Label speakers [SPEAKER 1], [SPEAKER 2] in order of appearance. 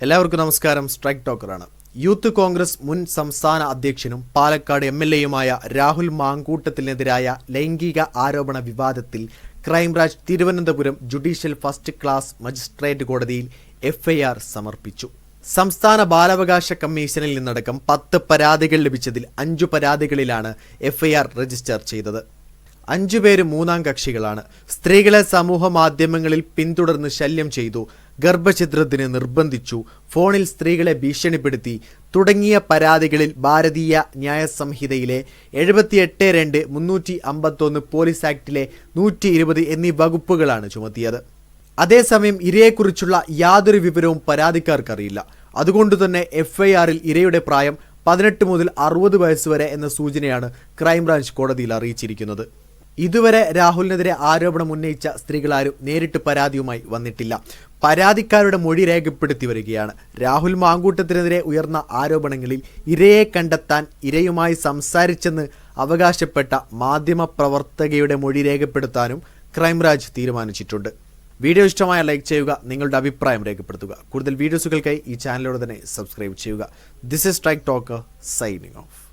[SPEAKER 1] എല്ലാവർക്കും നമസ്കാരം. Strike ടോക്കറാണ്. Youth Congress മുൻ സംസ്ഥാന അധ്യക്ഷനും പാലക്കാട് എംഎൽഎയുമായ രാഹുൽ മാങ്കൂട്ടത്തിനെതിരായ ലൈംഗിക ആരോപണ വിവാദത്തിൽ crime branch Thiruvananthapuram judicial first class magistrate കോടതിയിൽ എഫ്ഐആർ സമർപ്പിച്ചു. സംസ്ഥാന ബാലാവകാശ കമ്മീഷനിൽ നിന്നടക്കം 10 പരാതികൾ ലഭിച്ചതിൽ 5 പരാതികളിലാണ് എഫ്ഐആർ രജിസ്റ്റർ ചെയ്തത്. 5 പേര് മൂന്നാം കക്ഷികളാണ്. സ്ത്രീകളെ സമൂഹ മാധ്യമങ്ങളിൽ പിന്തുടർന്ന് ശല്യം ചെയ്തു, ഗർഭഛിദ്രത്തിന് നിർബന്ധിച്ചു, ഫോണിൽ സ്ത്രീകളെ ഭീഷണിപ്പെടുത്തി തുടങ്ങിയ പരാതികളിൽ ഭാരതീയ ന്യായ സംഹിതയിലെ 78(2), 351 പോലീസ് ആക്ടിലെ 120 എന്നീ വകുപ്പുകളാണ് ചുമത്തിയത്. അതേസമയം ഇരയെക്കുറിച്ചുള്ള യാതൊരു വിവരവും പരാതിക്കാർക്കറിയില്ല. അതുകൊണ്ടുതന്നെ എഫ്ഐആറിൽ ഇരയുടെ പ്രായം 18 മുതൽ 60 വയസ്സ് വരെ എന്ന സൂചനയാണ് ക്രൈംബ്രാഞ്ച് കോടതിയിൽ അറിയിച്ചിരിക്കുന്നത്. ഇതുവരെ രാഹുലിനെതിരെ ആരോപണം ഉന്നയിച്ച സ്ത്രീകളാരും നേരിട്ട് പരാതിയുമായി വന്നിട്ടില്ല. പരാതിക്കാരുടെ മൊഴി രേഖപ്പെടുത്തി വരികയാണ്. രാഹുൽ മാങ്കൂട്ടത്തിനെതിരെ ഉയർന്ന ആരോപണങ്ങളിൽ ഇരയെ കണ്ടെത്താൻ ഇരയുമായി സംസാരിച്ചെന്ന് അവകാശപ്പെട്ട മാധ്യമപ്രവർത്തകയുടെ മൊഴി രേഖപ്പെടുത്താനും ക്രൈംബ്രാഞ്ച് തീരുമാനിച്ചിട്ടുണ്ട്. വീഡിയോ ഇഷ്ടമായ ലൈക്ക് ചെയ്യുക, നിങ്ങളുടെ അഭിപ്രായം രേഖപ്പെടുത്തുക. കൂടുതൽ വീഡിയോസുകൾക്കായി ഈ ചാനലിലൂടെ തന്നെ സബ്സ്ക്രൈബ് ചെയ്യുക. This is strike talker signing off.